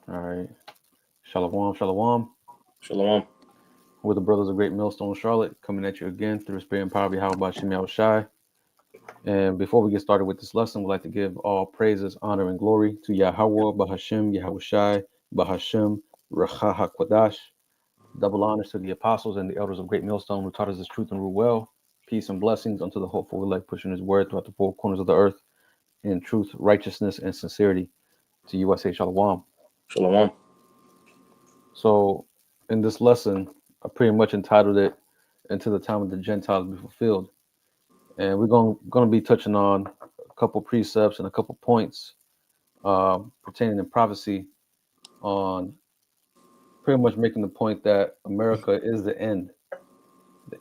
All right. Shalom, shalom. Shalom. We're the brothers of Great Millstone, Charlotte, coming at you again through the spirit and power of Yahweh Shem Shai. And before we get started with this lesson, we'd like to give all praises, honor, and glory to Yahweh, Bahashem, Yahushai, Bahashem, Racha HaKodash. Double honors to the apostles and the elders of Great Millstone who taught us this truth and rule well. Peace and blessings unto the hopeful elect pushing his word throughout the four corners of the earth in truth, righteousness, and sincerity. To you, I say Shalom. Shalom. So, in this lesson, I pretty much entitled it "Until the Time of the Gentiles Be Fulfilled," and we're going to be touching on a couple precepts and a couple points pertaining to prophecy on pretty much making the point that America is the end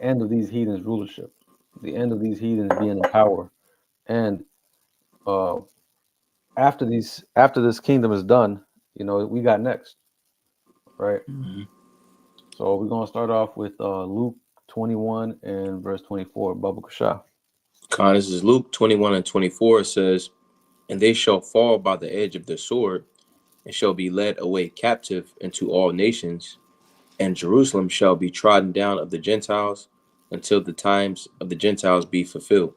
of these heathens' rulership, the end of these heathens being in power, and uh, after this kingdom is done, we got next, right? Mm-hmm. So we're gonna start off with Luke 21 and verse 24. Baba Kasha. This is Luke 21 and 24. It says, "And they shall fall by the edge of the sword, and shall be led away captive into all nations, and Jerusalem shall be trodden down of the Gentiles until the times of the Gentiles be fulfilled."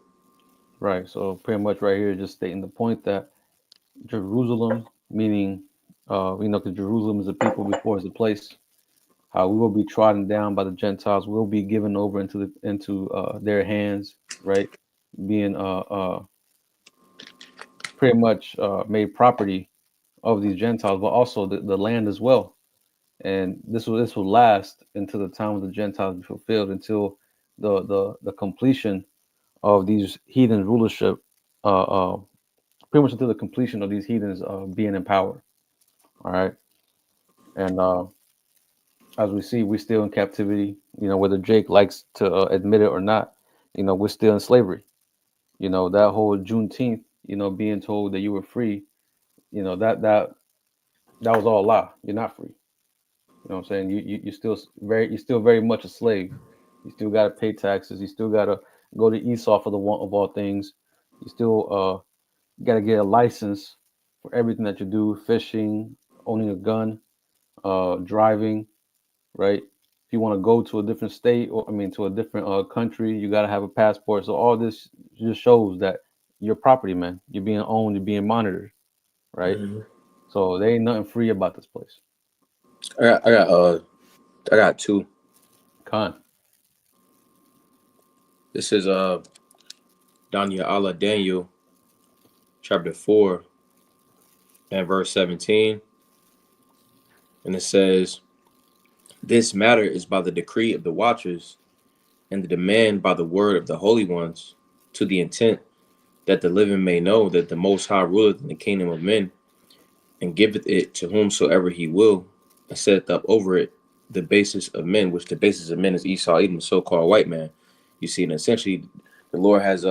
Right. So pretty much right here, just stating the point that Jerusalem, meaning, because Jerusalem is a people before it's a place. How we will be trodden down by the Gentiles, will be given over into their hands, right? Being pretty much made property of these Gentiles, but also the land as well. And this will last until the time of the Gentiles be fulfilled, until the completion of these heathen rulership, uh, uh, pretty much until the completion of these heathens being in power. All right, and as we see, we're still in captivity. Whether Jake likes to admit it or not, we're still in slavery. That whole Juneteenth, being told that you were free, that was all a lie. You're not free. What I'm saying? You're still very much a slave. You still gotta pay taxes. You still gotta go to Esau for the want of all things. You still gotta get a license for everything that you do: fishing, owning a gun, driving. Right? If you want to go to a different state, or I mean to a different country, you gotta have a passport. So all this just shows that you're property, man. You're being owned. You're being monitored. Right? Mm-hmm. So there ain't nothing free about this place. I got two. Con. This is Daniel chapter 4 and verse 17, and it says, "This matter is by the decree of the watchers, and the demand by the word of the holy ones, to the intent that the living may know that the Most High ruleth in the kingdom of men, and giveth it to whomsoever he will, and setteth up over it the basis of men," which the basis of men is Esau, even the so-called white man. You see, and essentially, the Lord has,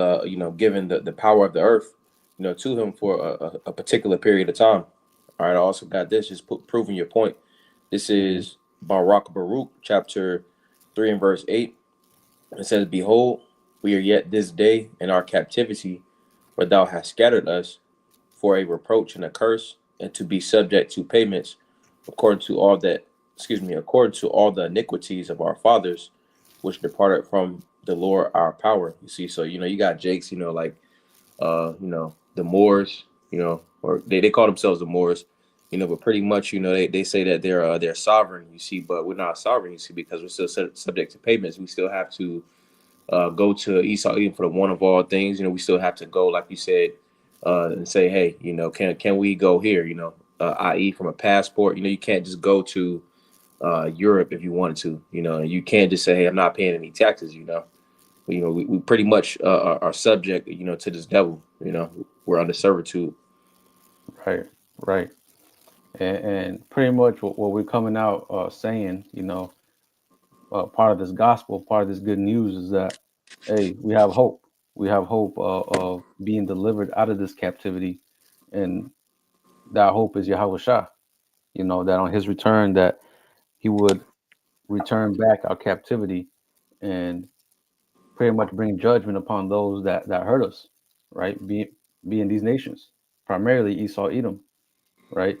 given the power of the earth, to him for a particular period of time. All right, I also got this, just proving your point. This Hmm. is Baruch, chapter 3 and verse 8. It says, "Behold, we are yet this day in our captivity, where thou hast scattered us for a reproach and a curse, and to be subject to payments according to all that, according to all the iniquities of our fathers, which departed from the Lord our power." You see, so you got Jakes, like the Moors, or they call themselves the Moors, but pretty much, they say that they're sovereign, you see, but we're not sovereign, you see, because we're still subject to payments. We still have to go to Esau even for the one of all things. We still have to go, like you said, and say, hey, can we go here? I.e. from a passport. You can't just go to Europe if you wanted to. And you can't just say, hey, I'm not paying any taxes. We pretty much are subject, to this devil. We're under servitude. Right. Right. And pretty much what we're coming out saying, part of this gospel, part of this good news is that, hey, we have hope. We have hope of being delivered out of this captivity, and that hope is Yahweh Shah. That on His return, that He would return back our captivity and pretty much bring judgment upon those that hurt us, right? Being these nations, primarily Esau, Edom, right?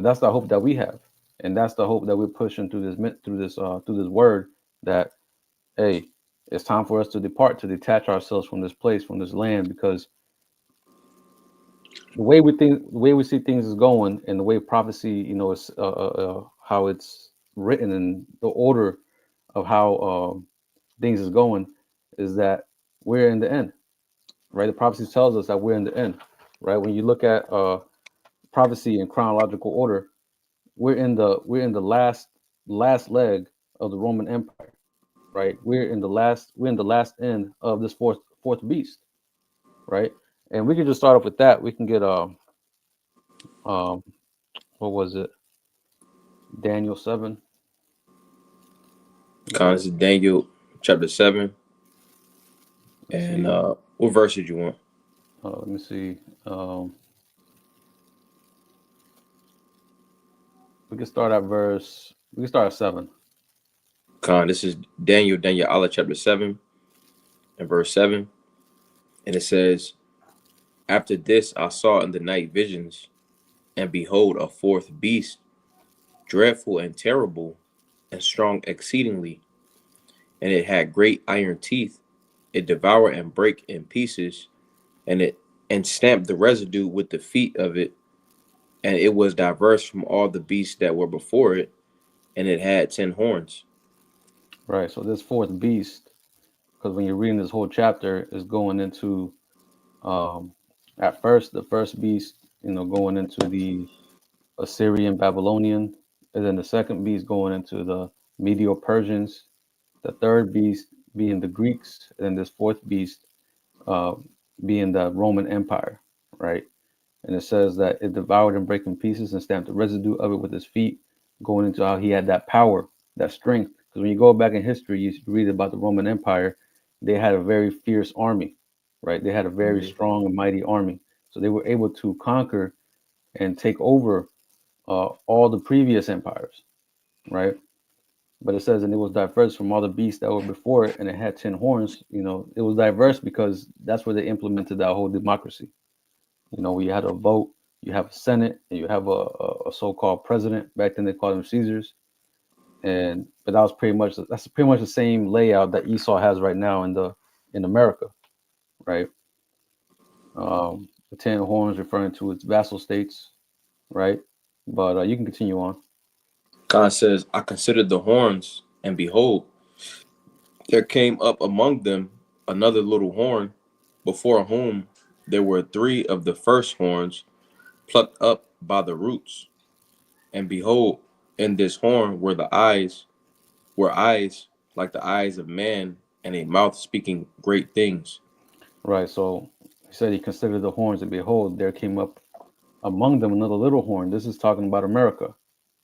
But that's the hope that we have, and that's the hope that we're pushing through this word that, hey, it's time for us to depart, to detach ourselves from this place, from this land, because the way we see things is going, and the way prophecy, is how it's written, and the order of how things is going, is that we're in the end, right? The prophecy tells us that we're in the end, right? When you look at prophecy in chronological order, we're in the last leg of the Roman Empire, right? We're in the last end of this fourth beast, right? And we can just start off with that. We can get um what was it? Daniel 7. Get Con, that. this is Daniel chapter 7. Let's And see. what verse did you want? Let me see. Um, we can start at 7. Con, this is Daniel Allah chapter 7 and verse 7. And it says, after this I saw in the night visions, and behold, a fourth beast, dreadful and terrible, and strong exceedingly. And it had great iron teeth. It devoured and brake in pieces, and it and stamped the residue with the feet of it. And it was diverse from all the beasts that were before it, and it had 10 horns. Right. So this fourth beast, because when you're reading this whole chapter, is going into um, at first the first beast, going into the Assyrian Babylonian, and then the second beast going into the Medio Persians, the third beast being the Greeks, and then this fourth beast uh, being the Roman Empire, right? And it says that it devoured and break in pieces and stamped the residue of it with his feet, going into how he had that power, that strength. Because when you go back in history, you read about the Roman Empire, they had a very fierce army, right? They had a very Mhm. strong and mighty army. So they were able to conquer and take over all the previous empires, right? But it says, and it was diverse from all the beasts that were before it, and it had 10 horns. It was diverse because that's where they implemented that whole democracy. We had a vote, you have a Senate, and you have a so-called president. Back then they called them Caesars. But that's pretty much the same layout that Esau has right now in America, right? The 10 horns referring to its vassal states, right? But you can continue on. God says, I considered the horns, and behold, there came up among them another little horn, before whom there were three of the first horns plucked up by the roots. And behold, in this horn were eyes like the eyes of man, and a mouth speaking great things. Right. So he said he considered the horns, and behold, there came up among them another little horn. This is talking about America,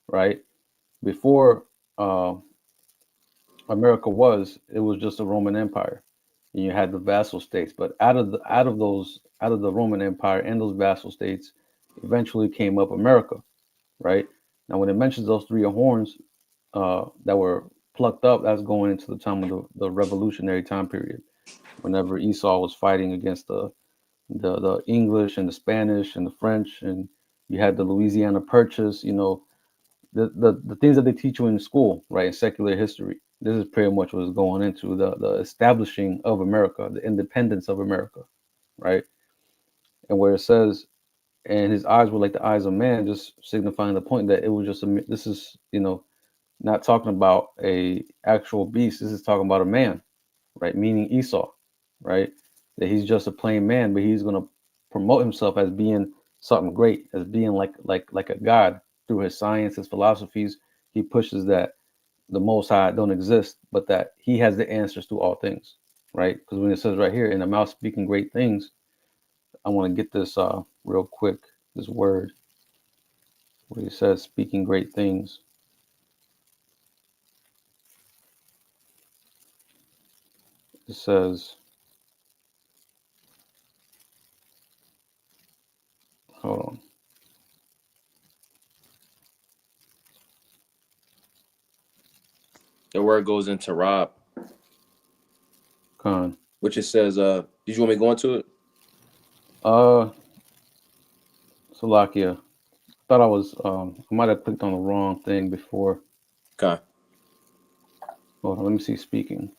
right? Before uh, America it was just a Roman Empire, and you had the vassal states. But out of the Roman Empire and those vassal states, eventually came up America, right? Now, when it mentions those three horns that were plucked up, that's going into the time of the Revolutionary time period, whenever Esau was fighting against the English and the Spanish and the French, and you had the Louisiana Purchase. The things that they teach you in school, right, in secular history. This is pretty much what's going into the establishing of America, the independence of America, right? And where it says, and his eyes were like the eyes of man, just signifying the point that it was just this is not talking about a actual beast. This is talking about a man, right? Meaning Esau, right? That he's just a plain man, but he's gonna promote himself as being something great, as being like a god through his science, his philosophies. He pushes that the Most High don't exist, but that He has the answers to all things, right? Because when it says right here, in the mouth speaking great things, I want to get this real quick. This word where He says speaking great things. It says, hold on, The word goes into Rob, Khan. which it says, did you want me to go into it? Uh, Salakia. Thought I might have clicked on the wrong thing before. Con. Hold on, let me see speaking.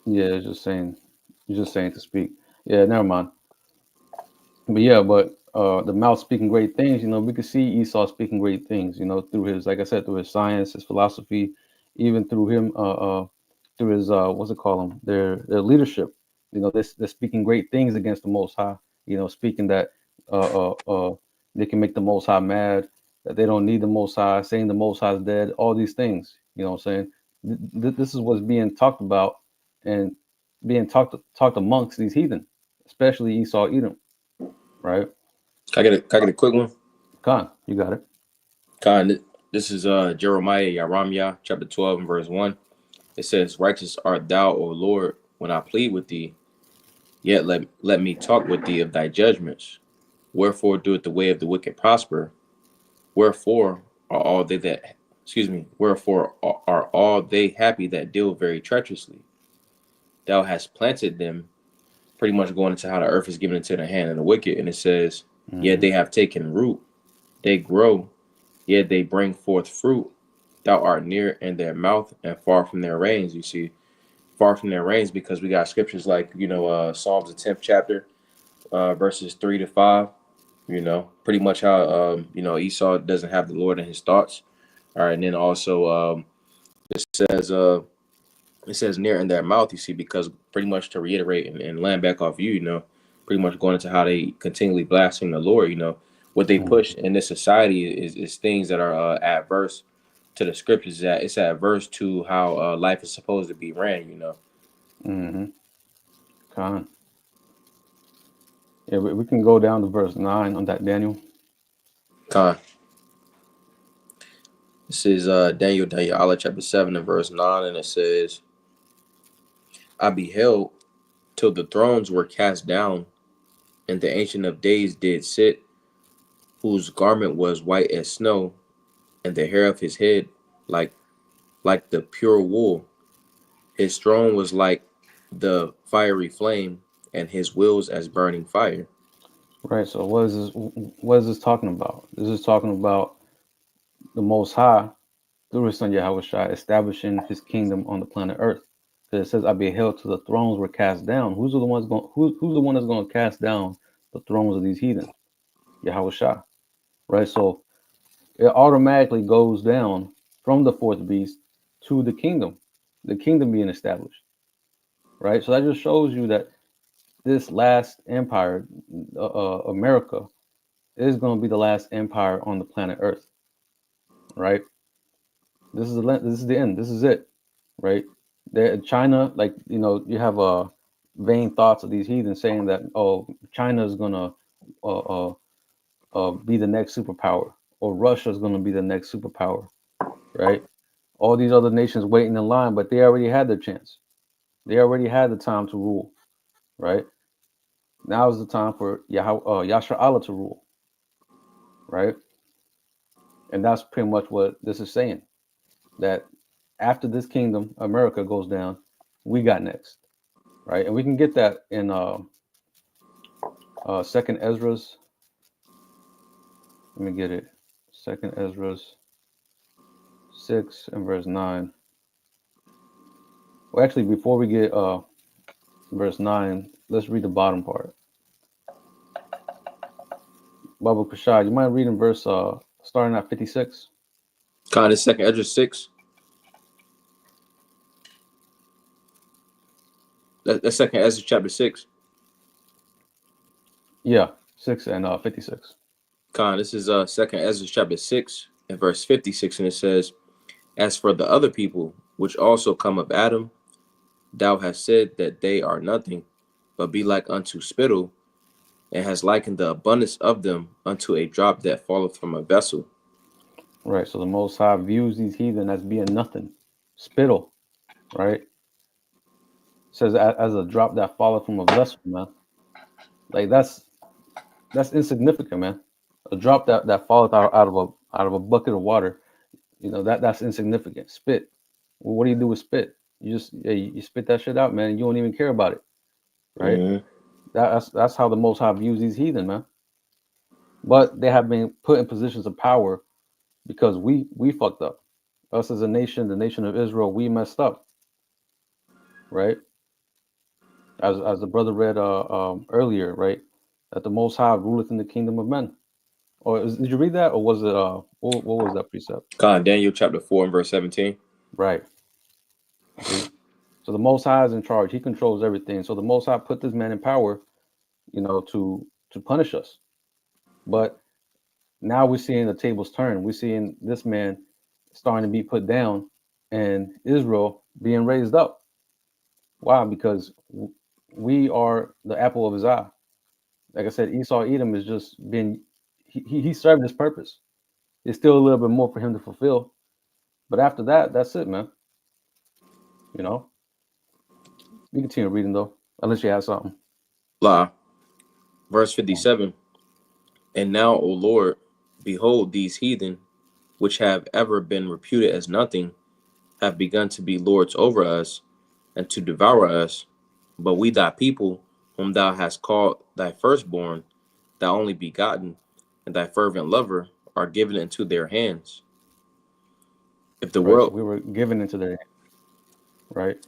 Yeah, it's just saying to speak. Yeah, never mind. But yeah, the mouth speaking great things, we could see Esau speaking great things, through his, like I said, through his science, his philosophy, even through him, through his, what's it called them, their leadership. They're speaking great things against the Most High. Speaking that they can make the Most High mad, that they don't need the Most High, saying the Most High is dead, all these things. You know what I'm saying? This is what's being talked about and being talked amongst these heathen, especially Esau, Edom, right? Can I get a quick one? Khan, you got it. Con. This is Jeremiah Yaramyah, chapter 12 and verse 1. It says, "Righteous art thou, O Lord, when I plead with thee. Yet let me talk with thee of thy judgments. Wherefore doeth the way of the wicked prosper? Wherefore are all they that wherefore are all they happy that deal very treacherously? Thou hast planted them," pretty much going into how the earth is given into the hand of the wicked. And it says, "Yet Mm-hmm. they have taken root, they grow, yet they bring forth fruit. Thou art near in their mouth and far from their reins." You see, far from their reins, because we got scriptures like, Psalms, the 10th chapter, verses 3 to 5. Pretty much how, Esau doesn't have the Lord in his thoughts. All right. And then also, it says, near in their mouth, you see, because pretty much to reiterate and land back off you, pretty much going into how they continually blaspheme the Lord. What they push in this society is things that are adverse to the scriptures, that it's adverse to how life is supposed to be ran. Mm-hmm. Khan. Yeah, we can go down to verse 9 on that, Daniel. Con. This is Daniel Allah chapter 7 and verse 9, and it says, "I beheld till the thrones were cast down, and the ancient of days did sit, whose garment was white as snow, and the hair of his head like the pure wool. His throne was like the fiery flame, and his wheels as burning fire." Right. So what is this talking about? This is talking about the Most High through His Son Yahweh Shai establishing His kingdom on the planet Earth. Because it says, "I beheld till the thrones were cast down." Who's the one that's going to cast down the thrones of these heathen? Yahweh Shai. Right. So it automatically goes down from the fourth beast to the kingdom being established. Right. So that just shows you that this last empire, America, is going to be the last empire on the planet Earth. Right. This is the end. This is it. Right. China, like you have vain thoughts of these heathens saying that, oh, China is gonna uh, uh, be the next superpower, or Russia is gonna be the next superpower. Right. All these other nations waiting in line, but they already had their chance. They already had the time to rule. Right. Now is the time for Yasha Allah to rule. Right. And that's pretty much what this is saying. That after this kingdom, America goes down, we got next. Right. And we can get that in Second Ezra's. Let me get it. Second Ezra's 6 and verse 9. Well, actually, before we get verse 9, let's read the bottom part. Baba Prashad, you mind reading verse starting at 56? Con, this second Ezra 6. That's second Ezra chapter 6. Yeah, 6 and 56. Con, this is second Ezra chapter 6 and verse 56, and it says, "As for the other people, which also come of Adam, thou hast said that they are nothing, but be like unto spittle, and has likened the abundance of them unto a drop that falleth from a vessel." Right, so the Most High views these heathen as being nothing, spittle, right? Says as a drop that falleth from a vessel, man. Like that's insignificant, man. A drop that falleth out of a bucket of water, that's insignificant. Spit. Well, what do you do with spit? You just you spit that shit out, man. And you don't even care about it, right? Mm-hmm. That's how the Most High views these heathen, man. But they have been put in positions of power because we fucked up. Us as a nation, the nation of Israel, we messed up, right? As the brother read earlier, right? That the Most High ruleth in the kingdom of men. Did you read that, or was it what was that precept? Daniel chapter 4 and verse 17. Right. See, so the Most High is in charge. He controls everything. So the Most High put this man in power, to punish us. But now we're seeing the tables turn. We're seeing this man starting to be put down, and Israel being raised up. Why? Because we are the apple of his eye. Like I said, Esau Edom is just been he served his purpose. There's still a little bit more for him to fulfill, but after that, that's it, man. You know, we continue reading though, unless you have something. La, verse 57. And now, O Lord, behold, these heathen, which have ever been reputed as nothing, have begun to be lords over us and to devour us. But we, thy people, whom thou hast called thy firstborn, thy only begotten, and thy fervent lover, are given into their hands. If the Right. So world, we were given into their hand. Right.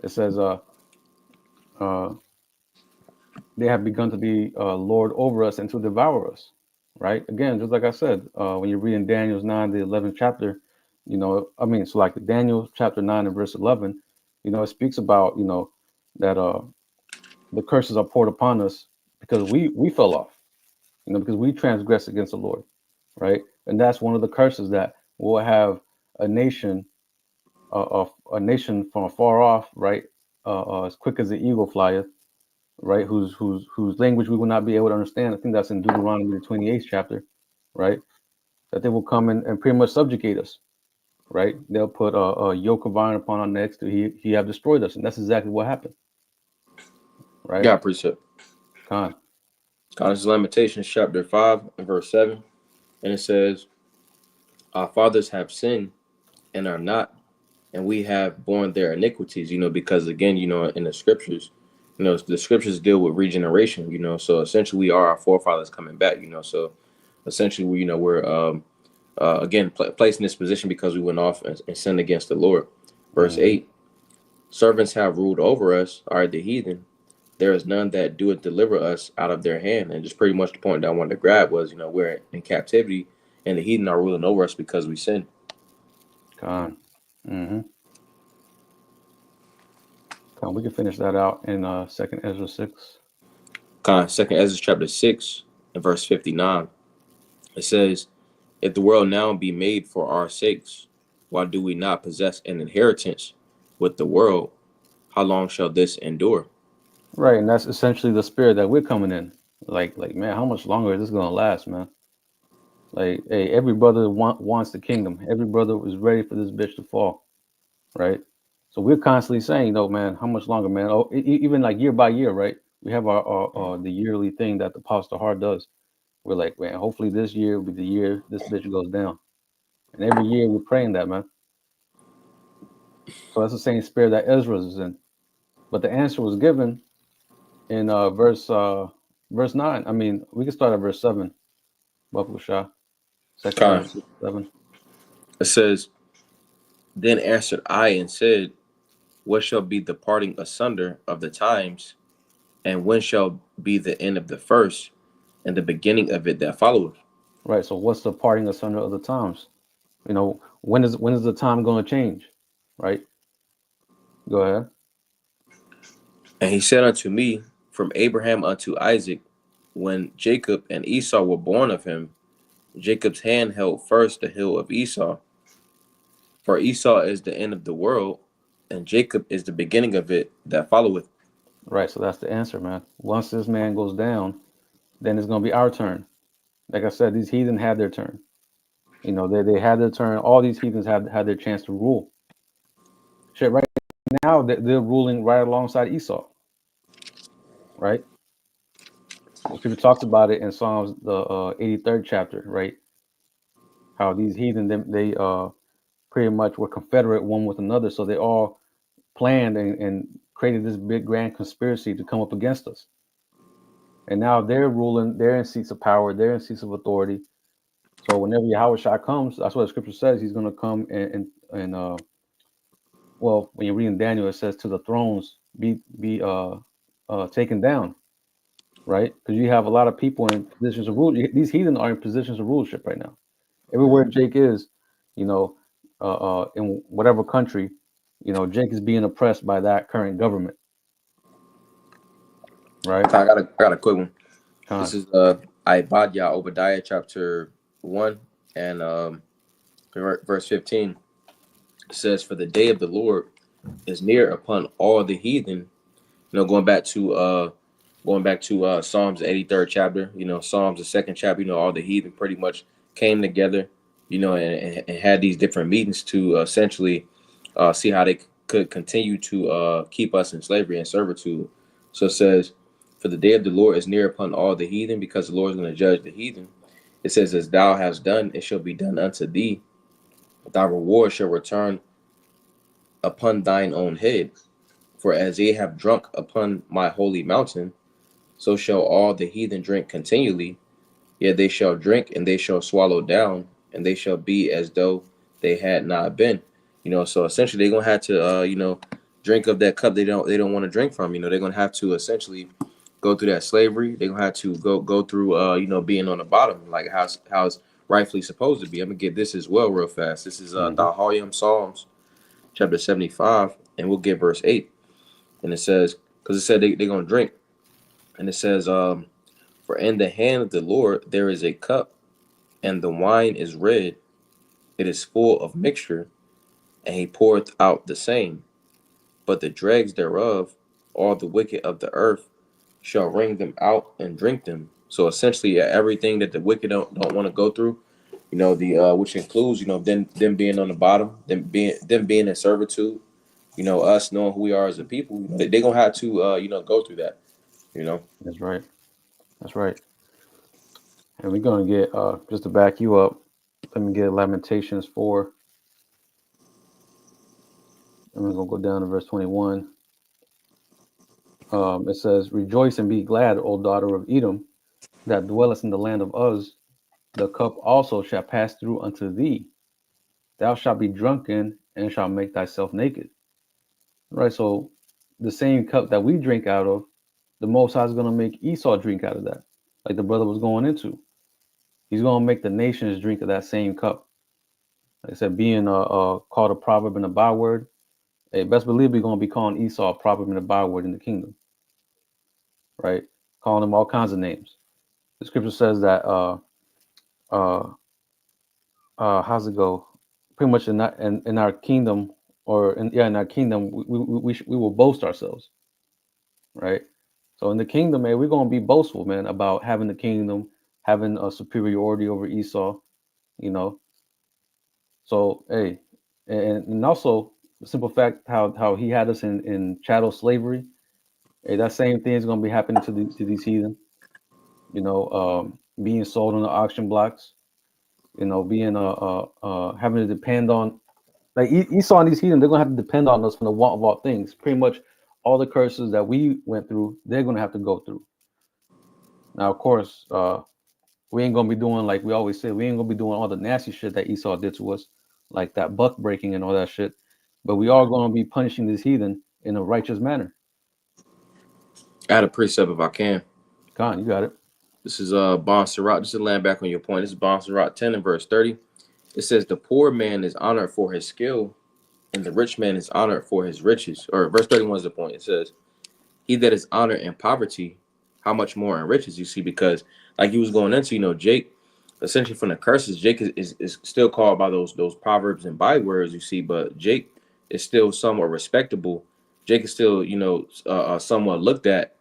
It says, uh, they have begun to be lord over us and to devour us. Right. Again, just like I said, when you're reading Daniel's 9, the 11th chapter, so like Daniel chapter 9 and verse 11, it speaks about, that the curses are poured upon us because we fell off, because we transgressed against the Lord. Right. And that's one of the curses that we'll have a nation, a nation from afar off, right? As quick as the eagle flieth, right? Whose language we will not be able to understand. I think that's in Deuteronomy the 28th chapter, right? That they will come and pretty much subjugate us, right? They'll put a yoke of iron upon our necks till he have destroyed us, and that's exactly what happened, right? God precept. Khan. God is Lamentations chapter 5 and verse 7. And it says, our fathers have sinned and are not, and we have borne their iniquities, because again, in the scriptures, the scriptures deal with regeneration, so essentially we are our forefathers coming back, so essentially we're again placed in this position because we went off and sinned against the Lord. Verse Mm-hmm. 8, servants have ruled over us, are the heathen. There is none that doeth deliver us out of their hand. And just pretty much the point that I wanted to grab was, we're in captivity and the heathen are ruling over us because we sin. Khan. Mm-hmm. Khan. We can finish that out in Second Ezra 6. Second Ezra chapter 6 and verse 59. It says, if the world now be made for our sakes, why do we not possess an inheritance with the world? How long shall this endure? Right, and that's essentially the spirit that we're coming in. Like, man, how much longer is this gonna last, man? Like, hey, every brother wants the kingdom. Every brother is ready for this bitch to fall, right? So we're constantly saying, no, man, how much longer, man? Oh, even like year by year, right? We have our the yearly thing that the Apostle Hard does. We're like, man, hopefully this year will be the year this bitch goes down. And every year we're praying that, man. So that's the same spirit that Ezra is in. But the answer was given in verse 9. I mean, we can start at verse 7. Buffalo Shah. Second Ezra Con. 6:7. It says, then answered I and said, what shall be the parting asunder of the times, and when shall be the end of the first, and the beginning of it that followeth? Right. So what's the parting asunder of the times? When is the time going to change? Right. Go ahead. And he said unto me, from Abraham unto Isaac, when Jacob and Esau were born of him, Jacob's hand held first the hill of Esau. For Esau is the end of the world, and Jacob is the beginning of it that followeth. Right. So that's the answer, man. Once this man goes down, then it's going to be our turn. Like I said, these heathen had their turn. They had their turn. All these heathens have had their chance to rule. Shit, right now they're ruling right alongside Esau. Right. The scripture talks about it in Psalms the 83rd chapter. Right. How these heathen they pretty much were confederate one with another, so they all planned and created this big grand conspiracy to come up against us. and now they're ruling. They're in seats of power. They're in seats of authority. So whenever Yahweh Shai comes, that's what the scripture says. He's going to come and well, when you read in Daniel, it says to the thrones be taken down, right? Because you have a lot of people in positions of rule. These heathen are in positions of rulership right now. Everywhere Mhm. Jake is, you know, in whatever country, Jake is being oppressed by that current government, right? I got a quick one. This Con. is Ibadiah Obadiah chapter 1 and verse 15. It says, "For the day of the Lord is near upon all the heathen." Going back to Psalms the 83rd chapter. Psalms the second chapter. All the heathen pretty much came together. And had these different meetings to essentially see how they could continue to keep us in slavery and servitude. So it says, "For the day of the Lord is near upon all the heathen, because the Lord is going to judge the heathen." It says, "As thou hast done, it shall be done unto thee. Thy reward shall return upon thine own head. For as they have drunk upon my holy mountain, so shall all the heathen drink continually. Yet they shall drink, and they shall swallow down, and they shall be as though they had not been." So essentially they're gonna have to drink of that cup they don't want to drink from. They're gonna have to essentially go through that slavery. They're gonna have to go through being on the bottom, like how's rightfully supposed to be. I'm gonna get this as well real fast. This is Hmm. Thahalium Psalms chapter 75, and we'll get verse 8. And it says, because it said they're gonna drink, and it says, "For in the hand of the Lord there is a cup, and the wine is red. It is full of mixture, and he poureth out the same. But the dregs thereof, all the wicked of the earth, shall wring them out and drink them." So essentially, yeah, everything that the wicked don't want to go through, the which includes, them being on the bottom, them being in servitude, us knowing who we are as a people, they're gonna have to go through that, you know. That's right. That's right. And we're gonna get just to back you up. Let me get Lamentations 4, and we're gonna go down to verse 21. It says, "Rejoice and be glad, O daughter of Edom, that dwellest in the land of Uz. The cup also shall pass through unto thee. Thou shalt be drunken and shalt make thyself naked." Right. So the same cup that we drink out of, the Most High is gonna make Esau drink out of that, like the brother was going into. He's gonna make the nations drink of that same cup. Like I said, being called a proverb and a byword. Hey, best believe we're gonna be calling Esau a proverb and a byword in the kingdom, right? Calling him all kinds of names. The scripture says that uh how's it go? Pretty much in our kingdom, or in our kingdom, we will boast ourselves, right? So in the kingdom, man, we're gonna be boastful, man, about having the kingdom, having a superiority over Esau, you know. So hey, and also the simple fact how he had us in chattel slavery. Hey, that same thing is gonna be happening to these heathen, being sold on the auction blocks, being having to depend on, like Esau and these heathen, they're gonna have to depend on us from the want of all things. Pretty much all the curses that we went through, they're gonna have to go through. Now, of course, we ain't gonna be doing, like we always say, we ain't gonna be doing all the nasty shit that Esau did to us, like that buck breaking and all that shit. But we are gonna be punishing this heathen in a righteous manner. I had a precept if I can. Con, you got it. This is Bon Sirach. Just to land back on your point. This is Bon Sirach 10 and verse 30. It says, "The poor man is honored for his skill, and the rich man is honored for his riches." Or verse 31 is the point. It says, "He that is honored in poverty, how much more in riches?" You see, because like he was going into, Jake, essentially from the curses, Jake is still called by those proverbs and bywords, you see, but Jake is still somewhat respectable. Jake is still, somewhat looked at,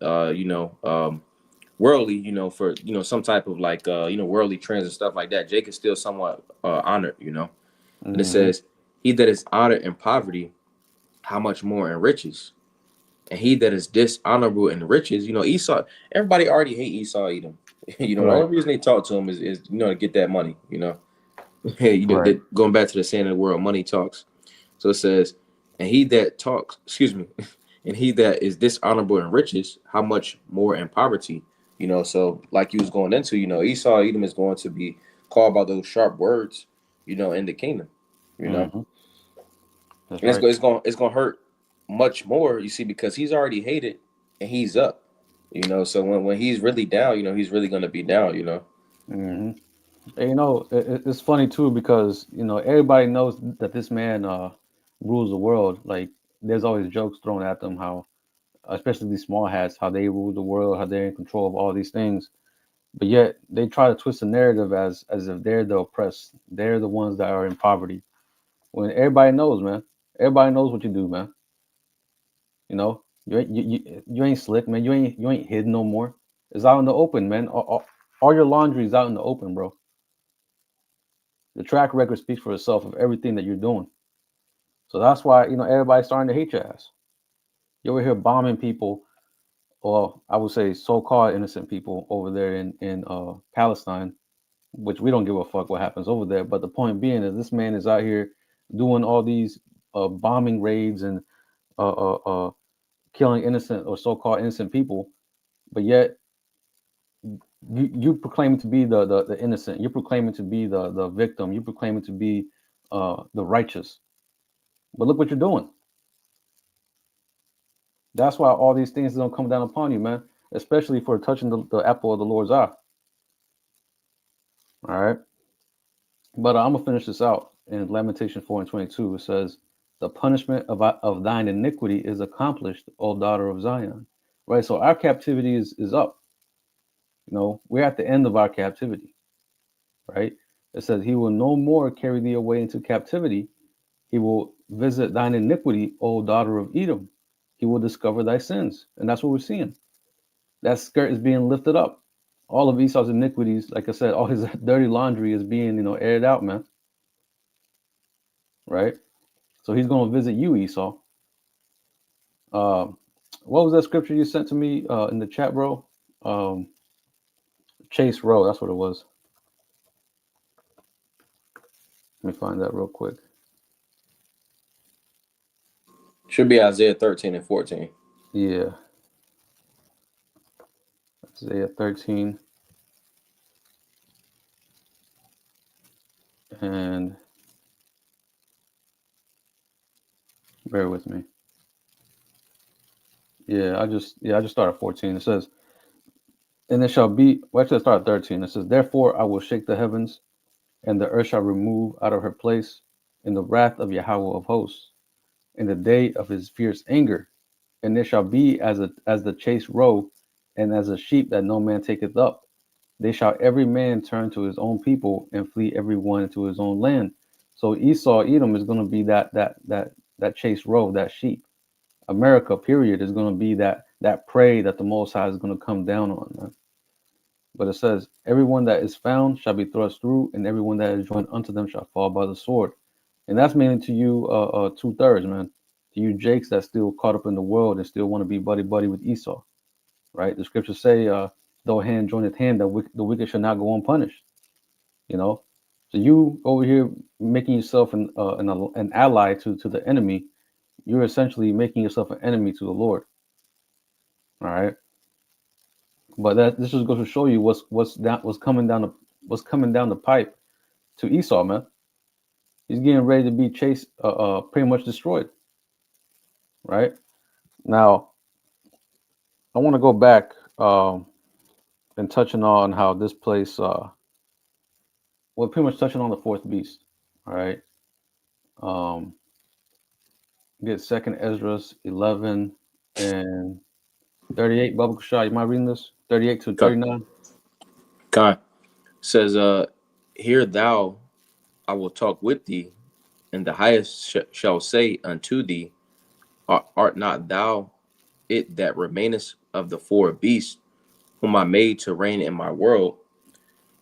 worldly, for some type of like worldly trends and stuff like that. Jake is still somewhat honored. And it Hmm. says, "He that is honored in poverty, how much more in riches? And he that is dishonorable in riches," Esau, everybody already hate Esau Edom. The Right, only reason they talk to him is to get that money. Hey, right. going back to the saying of the world, money talks. So it says, "And he that talks, excuse me, and he that is dishonorable in riches, how much more in poverty?" So like you was going into, Esau, Edom is going to be called by those sharp words, in the kingdom, you know, Hmm. That's and right. it's going to hurt much more, you see, because he's already hated and he's up, so when he's really down, he's really going to be down. Hmm. And, it's funny too because everybody knows that this man rules the world. Like, there's always jokes thrown at them how, especially these small hats, how they rule the world, how they're in control of all these things. But yet they try to twist the narrative as if they're the oppressed, they're the ones that are in poverty. When everybody knows, man, everybody knows what you do, man. You ain't slick, man. You ain't hidden no more. It's out in the open, man. All your laundry is out in the open, bro. The track record speaks for itself of everything that you're doing. So that's why everybody's starting to hate your ass. You're over here bombing people, or I would say so-called innocent people over there in Palestine, which we don't give a fuck what happens over there. But the point being is this man is out here doing all these bombing raids and uh, uh, uh, killing innocent or so-called innocent people, but yet you proclaiming to be the innocent. You're proclaiming to be the victim. You're proclaiming to be the righteous. But look what you're doing. That's why all these things don't come down upon you, man. Especially for touching the apple of the Lord's eye. All right. But I'm gonna finish this out in Lamentation 4:22. It says, "The punishment of thine iniquity is accomplished, O daughter of Zion." Right. So our captivity is up. We're at the end of our captivity. Right. It says, "He will no more carry thee away into captivity. He will visit thine iniquity, O daughter of Edom. He will discover thy sins." And that's what we're seeing. That skirt is being lifted up. All of Esau's iniquities, like I said, all his dirty laundry is being, aired out, man. Right? So he's going to visit you, Esau. Um, what was that scripture you sent to me in the chat, bro? Um, Chase Row, that's what it was. Let me find that real quick. Should be Isaiah 13 and 14. Yeah, Isaiah 13 and bear with me. I just started 14. It says, "And it shall be." Well, actually, I started 13. It says, "Therefore I will shake the heavens, and the earth shall remove out of her place in the wrath of Yahweh of hosts, in the day of his fierce anger. And it shall be as the chased roe, and as a sheep that no man taketh up. They shall every man turn to his own people, and flee every one into his own land." So Esau, Edom is going to be that chased roe, that sheep. America, period, is going to be that prey that the Most High is going to come down on, man. But it says, "Everyone that is found shall be thrust through, and everyone that is joined unto them shall fall by the sword." And that's mainly to you, 2/3, man. To you, Jakes, that still caught up in the world and still want to be buddy buddy with Esau, right? The scriptures say, "Though hand joineth hand, the wicked shall not go unpunished." You know, so you over here making yourself an ally to the enemy. You're essentially making yourself an enemy to the Lord. All right, but that this just goes to show you what's coming down the pipe to Esau, man. He's getting ready to be chased, pretty much destroyed. Right now, I want to go back and touching on how this place, well, pretty much touching on the fourth beast. All right, um, get Second Esdras 11 and 38. Baba Kushai, you mind reading this? 38 to God, 39. God says, "Hear thou, I will talk with thee, and the highest shall say unto thee, art not thou it that remainest of the four beasts, whom I made to reign in my world,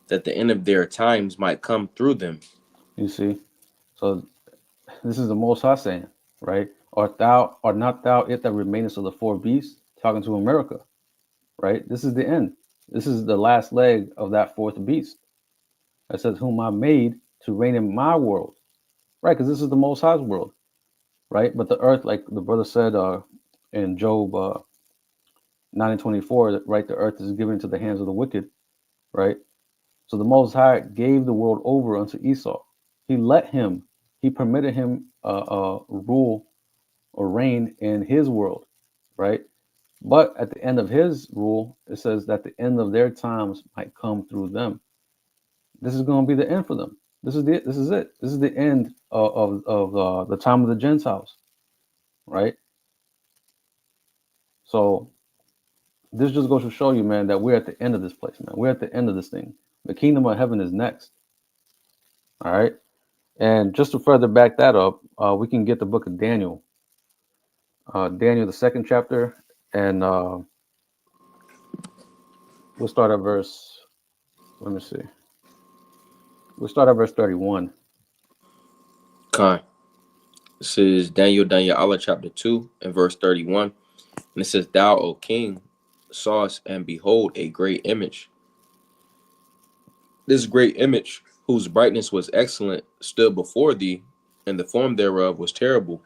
that the end of their times might come through them?" You see, so this is the Most High saying, right? Art not thou it that remainest of the four beasts? Talking to America, right? This is the end. This is the last leg of that fourth beast. It says, "Whom I made to reign in my world," right? Because this is the Most High's world, right? But the earth, like the brother said in Job 9 and 24, right? The earth is given into the hands of the wicked, right? So the Most High gave the world over unto Esau. He let him, he permitted him rule or reign in his world, right? But at the end of his rule, it says that the end of their times might come through them. This is going to be the end for them. This is it. This is the end of the time of the Gentiles, right? So this just goes to show you, man, that we're at the end of this place, man. We're at the end of this thing. The kingdom of heaven is next. All right. And just to further back that up, we can get the book of Daniel, Daniel, the second chapter, and we'll start at verse. Let me see. We'll start at verse 31. Con. This is Daniel Allah chapter 2 and verse 31. And it says, Thou, O king, sawest and behold a great image. This great image, whose brightness was excellent, stood before thee, and the form thereof was terrible.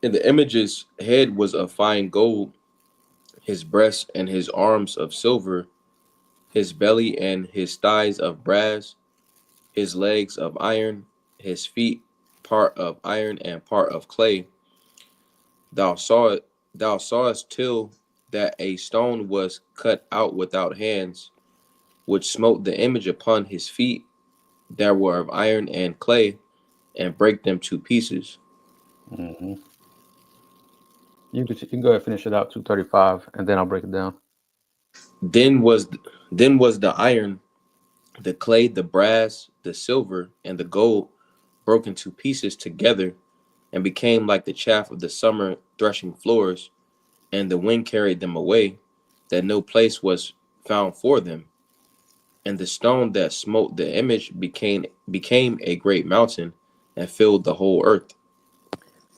And the image's head was of fine gold, his breast and his arms of silver, his belly and his thighs of brass, his legs of iron, his feet part of iron and part of clay. Thou sawest till that a stone was cut out without hands, which smote the image upon his feet that were of iron and clay, and break them to pieces. Mm-hmm. You can go ahead and finish it out 235, and then I'll break it down. Then was then was the iron, the clay, the brass, the silver, and the gold broken to pieces together, and became like the chaff of the summer threshing floors, and the wind carried them away, that no place was found for them. And the stone that smote the image became a great mountain, and filled the whole earth.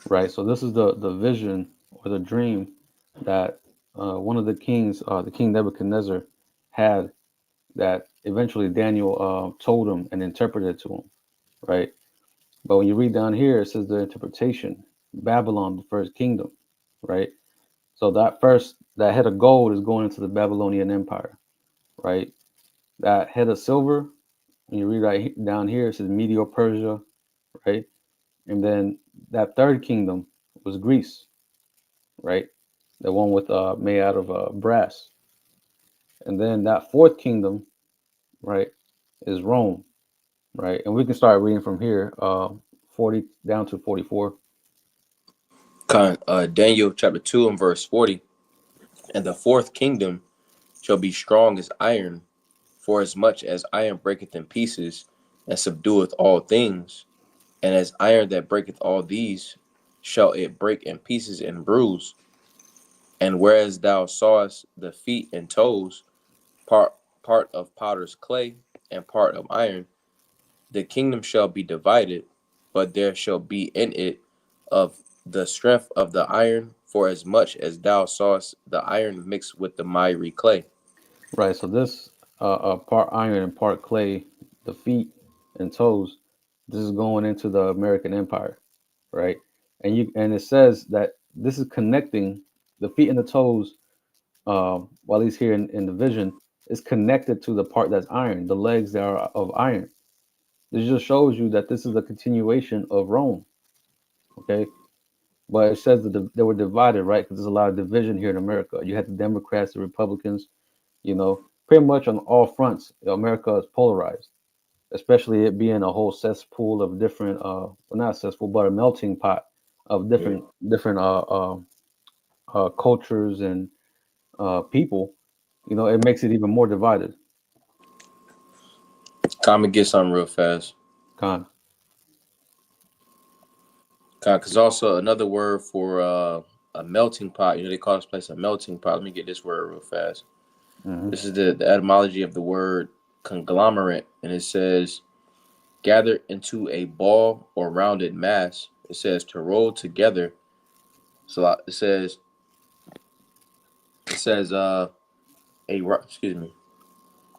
Right. So this is the vision or the dream that one of the kings, the King Nebuchadnezzar, had, that eventually Daniel told him and interpreted to him. Right. But when you read down here, it says the interpretation, Babylon, the first kingdom. Right. So that head of gold is going into the Babylonian Empire. Right. That head of silver, when you read right down here, it says Medio Persia. Right. And then that third kingdom was Greece, right? The one with made out of brass. And then that fourth kingdom, right, is Rome, right? And we can start reading from here, 40 down to 44. Daniel chapter 2 and verse 40. And the fourth kingdom shall be strong as iron, for as much as iron breaketh in pieces, and subdueth all things, and as iron that breaketh all these, shall it break in pieces and bruise. And whereas thou sawest the feet and toes, part part of potter's clay, and part of iron, the kingdom shall be divided, but there shall be in it of the strength of the iron, for as much as thou sawest the iron mixed with the miry clay. Right. So this part iron and part clay, the feet and toes, this is going into the American Empire, right? And it says that this is connecting the feet and the toes, while he's here in the vision, is connected to the part that's iron, the legs that are of iron. This just shows you that this is a continuation of Rome. Okay, but it says that they were divided, right? Because there's a lot of division here in America. You had the Democrats, the Republicans. Pretty much on all fronts, America is polarized. Especially it being a whole cesspool of different, well, not cesspool, but a melting pot of Yeah. different cultures and people. It makes it even more divided. Come and get something real fast. Con. Because also another word for a melting pot. They call this place a melting pot. Let me get this word real fast. Hmm. This is the etymology of the word conglomerate, and it says gather into a ball or rounded mass. It says to roll together. So it says excuse me.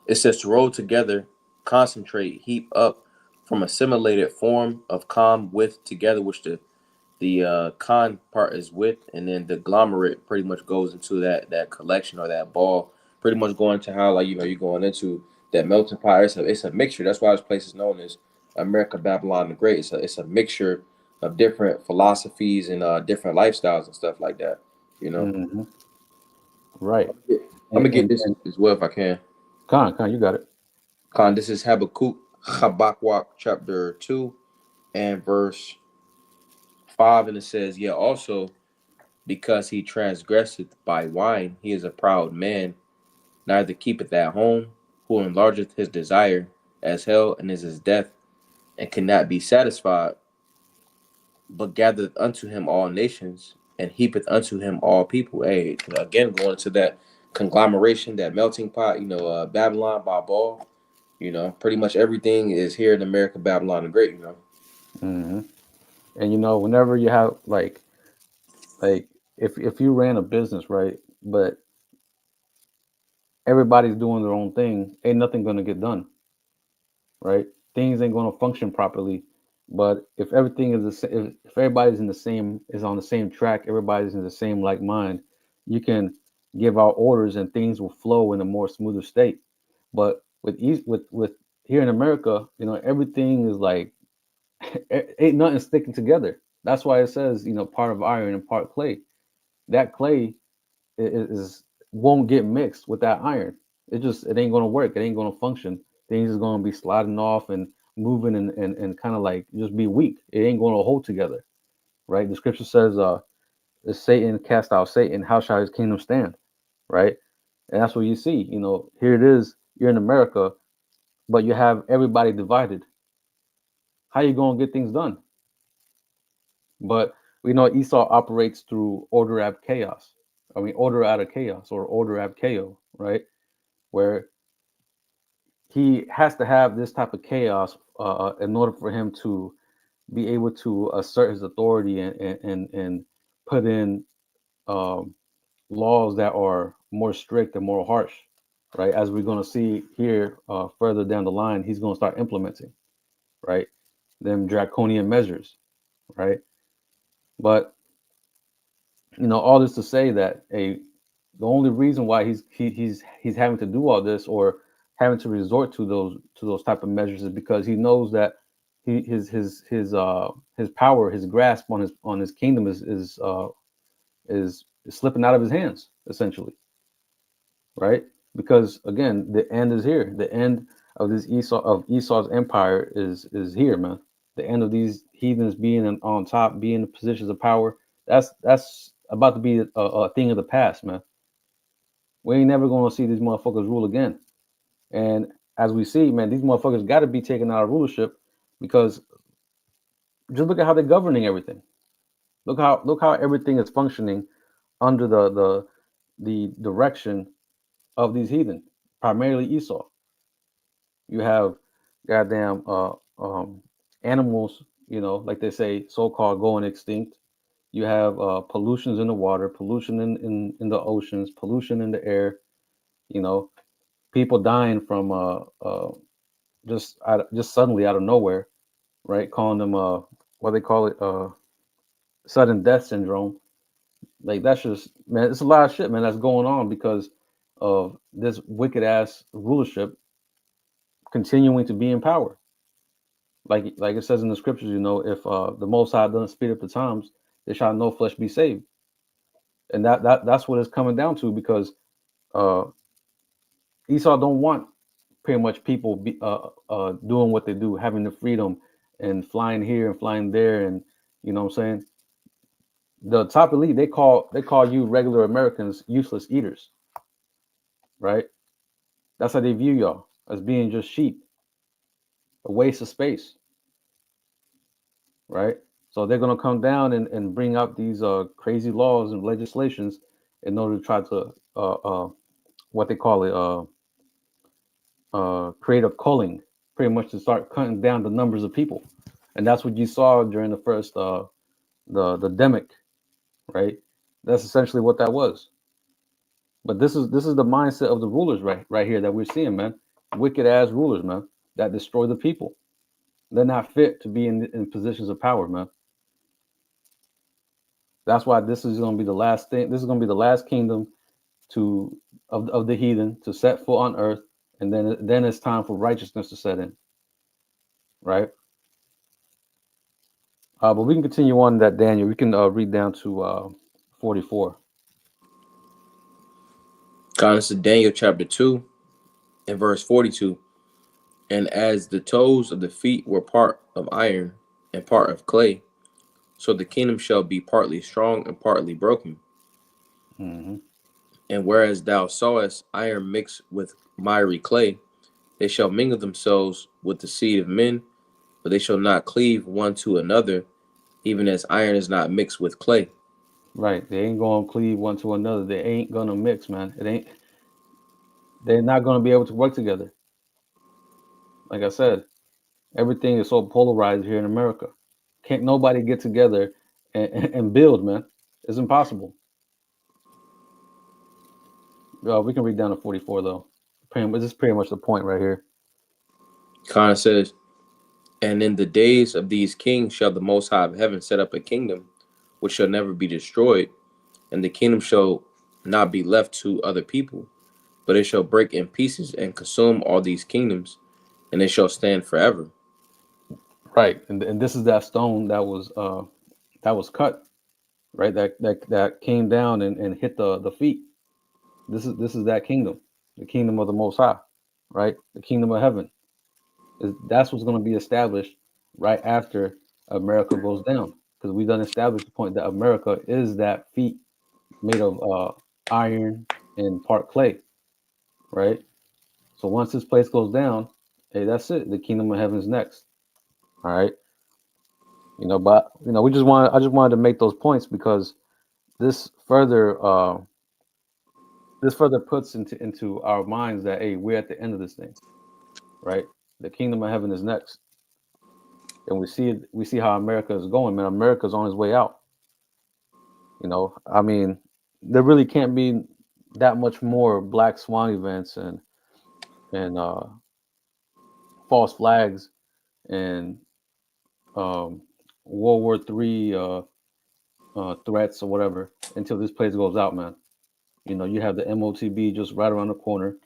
It says to roll together, concentrate, heap up from assimilated form of calm with together, which the The con part is with, and then the glomerate pretty much goes into that collection or that ball. Pretty much going to how, like, you're going into that melting pot. It's a mixture. That's why this place is known as America Babylon the Great. It's a mixture of different philosophies and different lifestyles and stuff like that. You know, Hmm. Right. I'm gonna get And, this and as well if I can. Khan, you got it. Con, this is Habakkuk chapter 2 and verse 5, and it says, "Yeah, also because he transgresseth by wine, he is a proud man, neither keepeth at home, who enlargeth his desire as hell, and is his death, and cannot be satisfied, but gathereth unto him all nations, and heapeth unto him all people." Hey, again, going to that conglomeration, that melting pot, Babylon, Babel, pretty much everything is here in America, Babylon the Great. Hmm. And whenever you have like if you ran a business, right, but everybody's doing their own thing, ain't nothing gonna get done, right? Things ain't gonna function properly. But if everything is if everybody's in the same is on the same track, everybody's in the same like mind, you can give out orders and things will flow in a more smoother state. But with here in America, everything is like ain't nothing sticking together. That's why it says, part of iron and part clay. That clay is won't get mixed with that iron. It ain't gonna work. It ain't gonna function. Things is gonna be sliding off and moving and kind of like just be weak. It ain't gonna hold together, right? The scripture says, if Satan cast out Satan, how shall his kingdom stand? Right? And that's what you see. Here it is, you're in America, but you have everybody divided. How you gonna get things done? But we know Esau operates through order ab chaos. I mean, order out of chaos or order ab chaos, right? Where he has to have this type of chaos in order for him to be able to assert his authority and put in um, laws that are more strict and more harsh, right? As we're going to see here further down the line, he's going to start implementing, right? Them draconian measures, right? But all this to say that the only reason why he's having to do all this or having to resort to those type of measures is because he knows that his power, his grasp on his kingdom is slipping out of his hands essentially, right? Because again, the end is here. The end of this Esau's empire is here, man. The end of these heathens being on top, being in positions of power. That's about to be a thing of the past, man. We ain't never gonna see these motherfuckers rule again. And as we see, man, these motherfuckers got to be taken out of rulership because just look at how they're governing everything. Look how everything is functioning under the direction of these heathen, primarily Esau. You have goddamn animals, like they say, so-called going extinct. You have pollutions in the water, pollution in the oceans, pollution in the air. You know, people dying from just suddenly out of nowhere, right? Calling them what they call it sudden death syndrome. Like that's just man, it's a lot of shit, man, that's going on because of this wicked ass rulership continuing to be in power. Like it says in the scriptures, if the Most High doesn't speed up the times, there shall no flesh be saved, and that's what it's coming down to because uh, Esau don't want pretty much people doing what they do, having the freedom and flying here and flying there, and what I'm saying. The top elite they call you regular Americans useless eaters, right? That's how they view y'all as being just sheep, a waste of space, right? So they're gonna come down and bring up these crazy laws and legislations in order to try to what they call it creative culling, pretty much to start cutting down the numbers of people, and that's what you saw during the first the demic, right? That's essentially what that was. But this is the mindset of the rulers right here that we're seeing, man. Wicked ass rulers, man, that destroy the people. They're not fit to be in positions of power, man. That's why this is going to be the last thing. This is going to be the last kingdom to of the heathen to set foot on earth, and then it's time for righteousness to set in, right? But we can continue on that, Daniel. We can read down to 44. This is Daniel chapter 2 and verse 42. And as the toes of the feet were part of iron and part of clay, so the kingdom shall be partly strong and partly broken. Hmm. And whereas thou sawest iron mixed with miry clay, they shall mingle themselves with the seed of men, but they shall not cleave one to another, even as iron is not mixed with clay. Right. They ain't going to cleave one to another. They ain't going to mix, man. It ain't. They're not going to be able to work together. Like I said, everything is so polarized here in America. Can't nobody get together and build, man. It's impossible. We can read down to 44 though. This is pretty much the point right here. Kind of says, and in the days of these kings shall the Most High of heaven set up a kingdom which shall never be destroyed, and the kingdom shall not be left to other people, but it shall break in pieces and consume all these kingdoms, and it shall stand forever. Right, and this is that stone that was cut, right? That came down and hit the feet. This is that kingdom, the kingdom of the Most High, right? The kingdom of heaven. That's what's going to be established right after America goes down, because we done established the point that America is that feet made of iron and part clay, right? So once this place goes down, hey, that's it. The kingdom of heaven's next. All right. But I just wanted to make those points because this further uh this further puts into our minds that hey, we're at the end of this thing, right? The kingdom of heaven is next. And we see how America is going, man. America's on its way out. I mean, there really can't be that much more black swan events and false flags and um, World War III threats or whatever until this place goes out, man. You have the MOTB just right around the corner.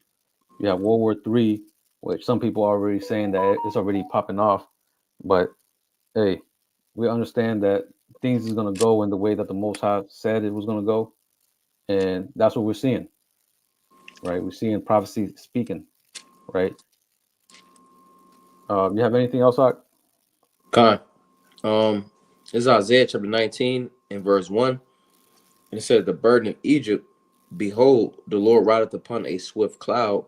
You have World War III, which some people are already saying that it's already popping off. But hey, we understand that things is gonna go in the way that the Most High said it was gonna go, and that's what we're seeing, right? We're seeing prophecy speaking, right? You have anything else, Ak? Con. This is Isaiah chapter 19 and verse 1. And it says, the burden of Egypt, behold, the Lord rideth upon a swift cloud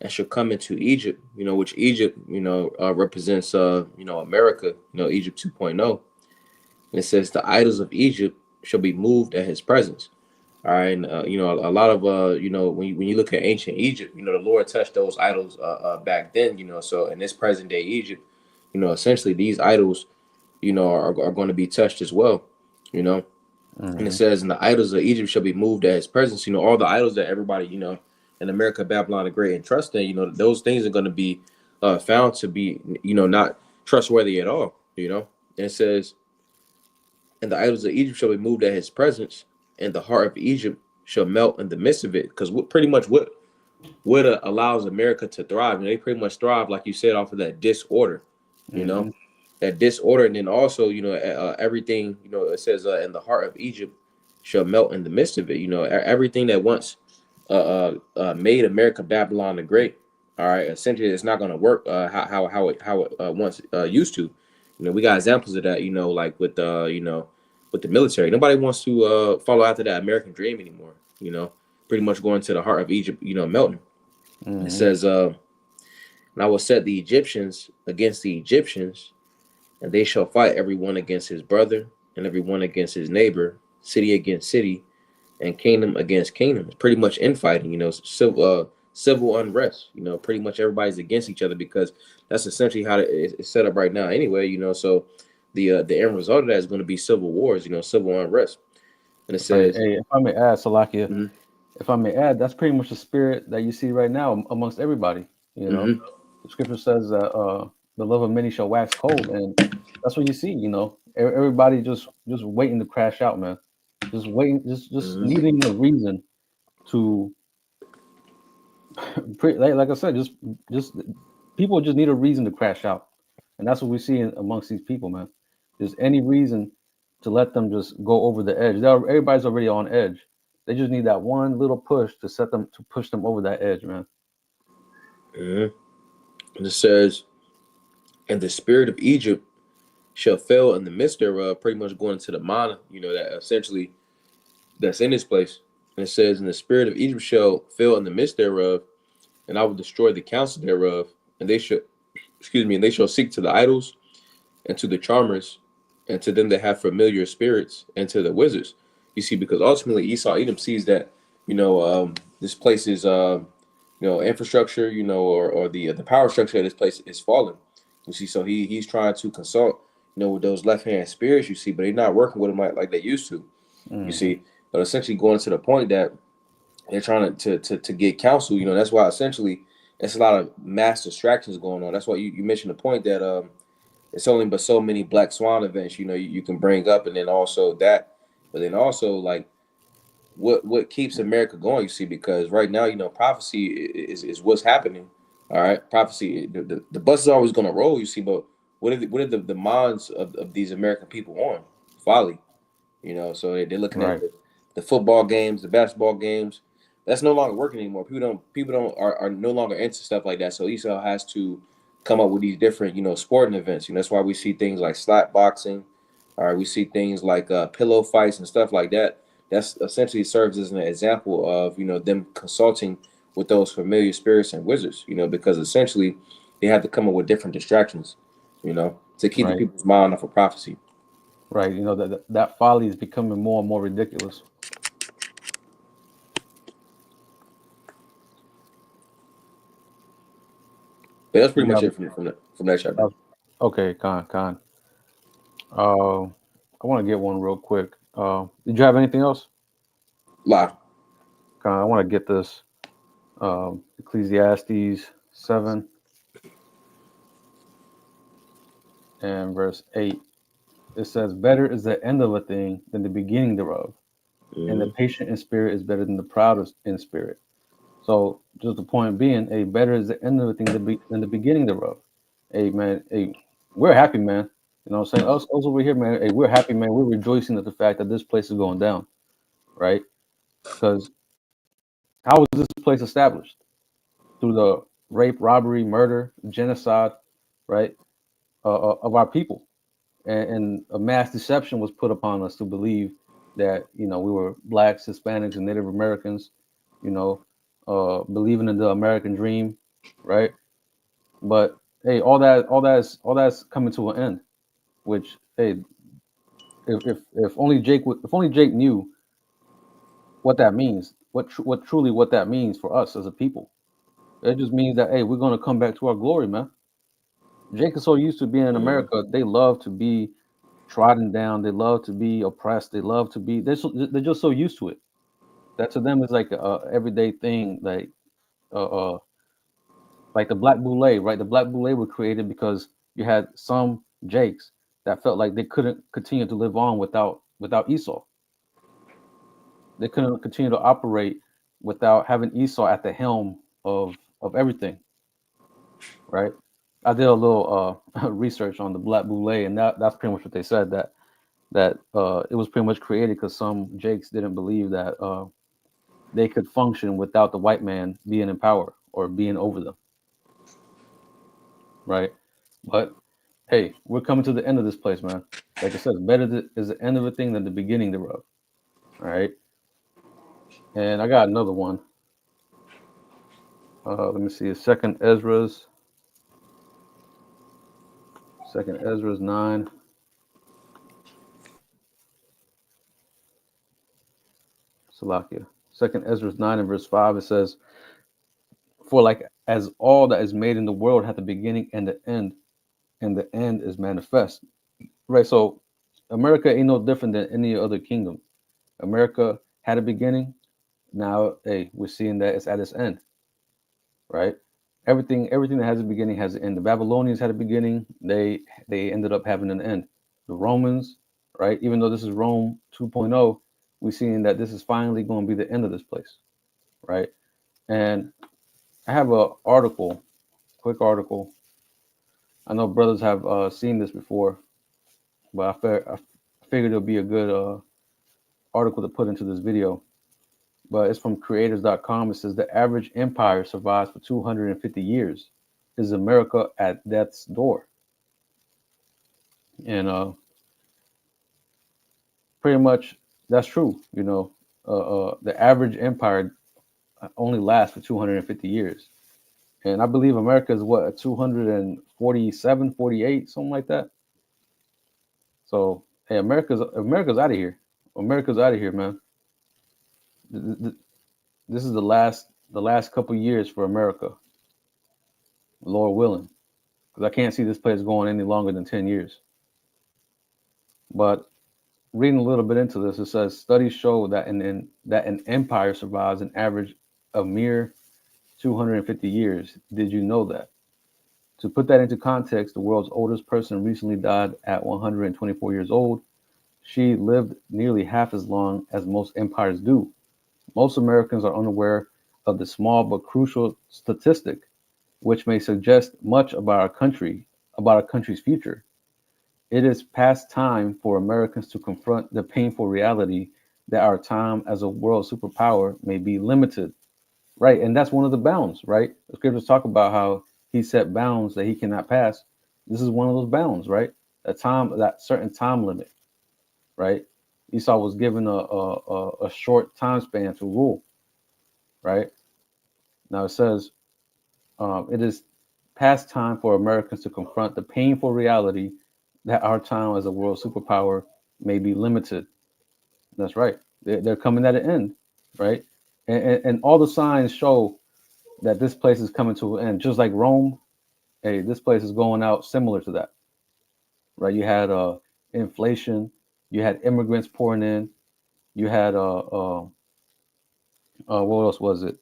and shall come into Egypt, which Egypt, represents, America, Egypt 2.0. And it says, the idols of Egypt shall be moved at his presence. All right. And, a lot of, when you look at ancient Egypt, the Lord touched those idols back then, so in this present day Egypt, essentially these idols, are going to be touched as well, you know. And it Mm-hmm. says, and the idols of Egypt shall be moved at his presence. All the idols that everybody, in America, Babylon the Great, and trust in, those things are going to be found to be, not trustworthy at all, And it says, and the idols of Egypt shall be moved at his presence, and the heart of Egypt shall melt in the midst of it. Because pretty much what allows America to thrive, they pretty much thrive, like you said, off of that disorder, you know, Mm-hmm. that disorder, and then also, everything, it says, and the heart of Egypt shall melt in the midst of it. Everything that once made America Babylon the Great. All right, essentially, it's not going to work how it once used to. We got examples of that. Like with the military, nobody wants to follow after that American dream anymore. Pretty much going to the heart of Egypt. Melting. It Mm-hmm. says, and I will set the Egyptians against the Egyptians, and they shall fight every one against his brother, and every one against his neighbor, city against city, and kingdom against kingdom. It's pretty much infighting, civil unrest. Pretty much everybody's against each other because that's essentially how it's set up right now. Anyway, so the end result of that is going to be civil wars. Civil unrest. And it Right. says, Hey, if I may add, Salakia, mm-hmm, if I may add, that's pretty much the spirit that you see right now amongst everybody. You know, mm-hmm, the scripture says that the love of many shall wax cold, and that's what you see. Everybody just waiting to crash out, man. just waiting, just Mhm. needing a reason to like I said, just people just need a reason to crash out, and that's what we see amongst these people, man. Just any reason to let them just go over the edge. Everybody's already on edge. They just need that one little push to set them to push them over that edge, man. Mhm. And it says, "And the spirit of Egypt shall fail in the midst thereof," pretty much going into the mana, that essentially that's in this place. And it says, "And the spirit of Egypt shall fail in the midst thereof, and I will destroy the counsel thereof, and they shall, excuse me, and they shall seek to the idols and to the charmers, and to them that have familiar spirits, and to the wizards." You see, because ultimately Esau Edom sees that this place is infrastructure, or the power structure of this place is falling. You see, so he's trying to consult, with those left hand spirits. You see, but they're not working with him like they used to. You Hmm. see, but essentially going to the point that they're trying to get counsel. That's why essentially it's a lot of mass distractions going on. That's why you mentioned the point that it's only but so many black swan events you can bring up, and then also that, but then also like what keeps America going. You see, because right now prophecy is what's happening. All right, prophecy. The bus is always going to roll. You see, but what are the minds of these American people on? Folly. So they're looking at Right, the football games, the basketball games. That's no longer working anymore. People don't are no longer into stuff like that. So Esau has to come up with these different, sporting events. That's why we see things like slap boxing. All right, we see things like pillow fights and stuff like that. That's essentially serves as an example of them consulting with those familiar spirits and wizards. Because essentially they have to come up with different distractions. To keep the right, people's mind off of prophecy. right. That folly is becoming more and more ridiculous. But that's You pretty much got it from that chapter. uh, okay, Con. Uh, I want to get one real quick. Did you have anything else? Lie. Con, I want to get this. Ecclesiastes 7 and verse 8. It says, "Better is the end of a thing than the beginning thereof, and the Mm-hmm. patient in spirit is better than the proud in spirit." So, just the point being, a better is the end of a thing than the beginning thereof. Hey, man, hey, we're happy, man. You know what I'm saying? Us over here, man, hey, we're happy, man. We're rejoicing at the fact that this place is going down, right? Because how was this place established? Through the rape, robbery, murder, genocide, right, of our people. And a mass deception was put upon us to believe that we were blacks, Hispanics, and Native Americans, you know, believing in the American dream, right? But hey, all that's coming to an end. Which hey, if only Jake knew what that means, what that means for us as a people. It just means that hey, we're gonna come back to our glory, man. Jake is so used to being in Mm-hmm. America, they love to be trodden down. They love to be oppressed. They love to be. They're just so used to it. That to them is like a everyday thing. Like the Black Boule, right? The Black Boule were created because you had some Jakes that felt like they couldn't continue to live on without Esau. They couldn't continue to operate without having Esau at the helm of everything, right? I did a little research on the Black Boule, and that's pretty much what they said that it was pretty much created because some Jakes didn't believe that they could function without the white man being in power or being over them, right? But hey, we're coming to the end of this place, man. Like I said, is the end of a thing than the beginning thereof. All right, and I got another one. Let me see. Second Ezra's 9. Salakia. Second Ezra's 9 and verse 5. It says, "For like as all that is made in the world hath a beginning and the end is manifest." Right. So America ain't no different than any other kingdom. America had a beginning. Now, hey, we're seeing that it's at its end, right? Everything that has a beginning has an end. The Babylonians had a beginning. They ended up having an end. The Romans, right? Even though this is Rome 2.0, we're seeing that this is finally going to be the end of this place, right? And I have a article, quick article. I know brothers have seen this before, but I figured it'll be a good article to put into this video. But it's from creators.com. It says the average empire survives for 250 years. Is America at death's door? And pretty much that's true. The average empire only lasts for 250 years. And I believe America is what, 247, 48, something like that. So, hey, America's out of here. America's out of here, man. This is the last couple years for America, Lord willing, because I can't see this place going any longer than 10 years. But reading a little bit into this, it says studies show that an empire survives an average of mere 250 years. Did you know that? To put that into context, the world's oldest person recently died at 124 years old. She lived nearly half as long as most empires do. Most Americans are unaware of the small but crucial statistic, which may suggest much about our country's future. It is past time for Americans to confront the painful reality that our time as a world superpower may be limited. Right, and that's one of the bounds, right? The scriptures talk about how he set bounds that he cannot pass. This is one of those bounds, right? That certain time limit, right? Esau was given a short time span to rule, right? Now it says it is past time for Americans to confront the painful reality that our time as a world superpower may be limited. That's right. They're coming at an end, right? And all the signs show that this place is coming to an end. Just like Rome, hey, this place is going out similar to that, right? You had inflation, you had immigrants pouring in, you had what else was it?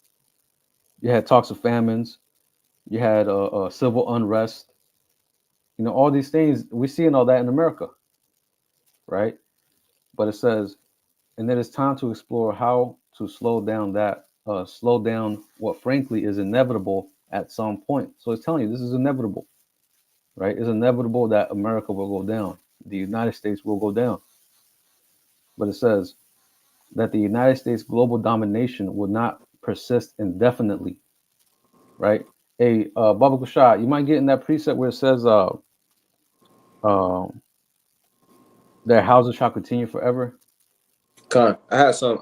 You had talks of famines, you had civil unrest. All these things we're seeing all that in America, right? But it says, and it is time to explore how to slow down what frankly is inevitable at some point. So it's telling you this is inevitable, right? It's inevitable that America will go down. The United States will go down. But it says that the United States global domination will not persist indefinitely, right? Hey, Baba Kushad, you might get in that precept where it says uh, their houses shall continue forever. Con, I had some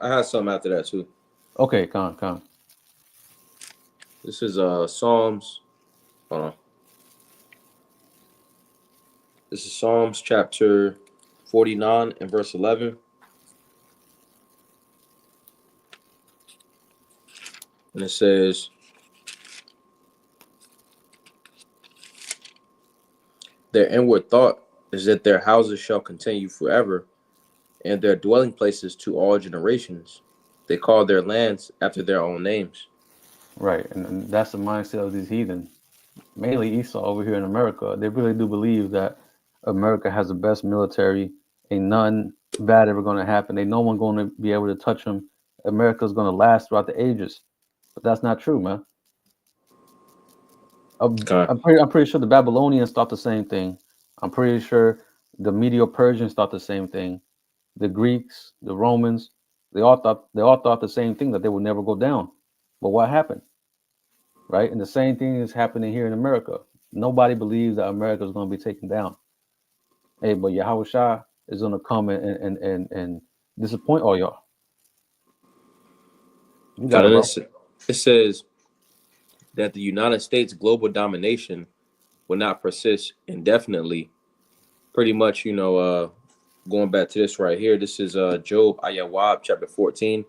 after that too. Okay, Khan. This is Psalms. Hold on. This is Psalms chapter 49 and verse 11. And it says, their inward thought is that their houses shall continue forever, and their dwelling places to all generations. They call their lands after their own names. Right, and that's the mindset of these heathen, mainly Esau over here in America. They really do believe that America has the best military. Ain't nothing bad ever going to happen. Ain't no one going to be able to touch them. America's going to last throughout the ages. But that's not true, man. Con, I'm pretty sure the Babylonians thought the same thing. I'm pretty sure the Medo-Persians thought the same thing. The Greeks, the Romans, they all thought the same thing, that they would never go down. But what happened, right? And the same thing is happening here in America. Nobody believes that America is going to be taken down. Hey, but Yahweh Shah is going to come and disappoint all y'all. You got Con. it, And bro. it says that the United States global domination will not persist indefinitely. Pretty much, going back to this right here, this is Job Ayawab chapter 14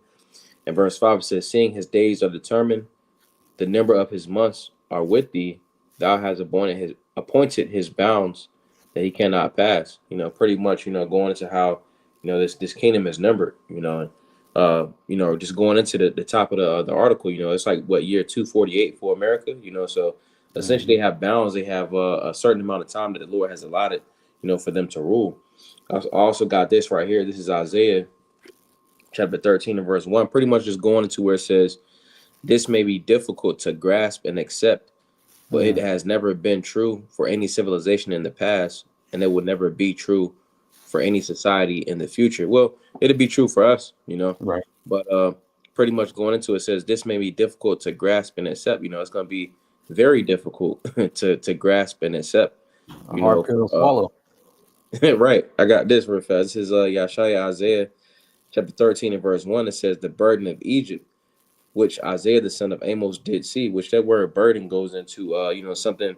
and verse 5. It says, seeing his days are determined, the number of his months are with thee. Thou hast appointed his bounds that he cannot pass. Pretty much, going into how, this kingdom is numbered. Just going into the top of the article. It's like what year 248 for America. So essentially Hmm. they have bounds. They have a certain amount of time that the Lord has allotted. For them to rule. I also got this right here. This is Isaiah chapter 13 and verse 1, pretty much just going into where it says, this may be difficult to grasp and accept, but it Mm, has never been true for any civilization in the past, and it will never be true for any society in the future. Well, it'll be true for us, right. but pretty much going into it says this may be difficult to grasp and accept. It's going to be very difficult to grasp and accept. A hard pill to swallow. Right. I got this real fast. This is Yashaya Isaiah chapter 13 and verse 1. It says the burden of Egypt, which Isaiah the son of Amos did see, which that word burden goes into something,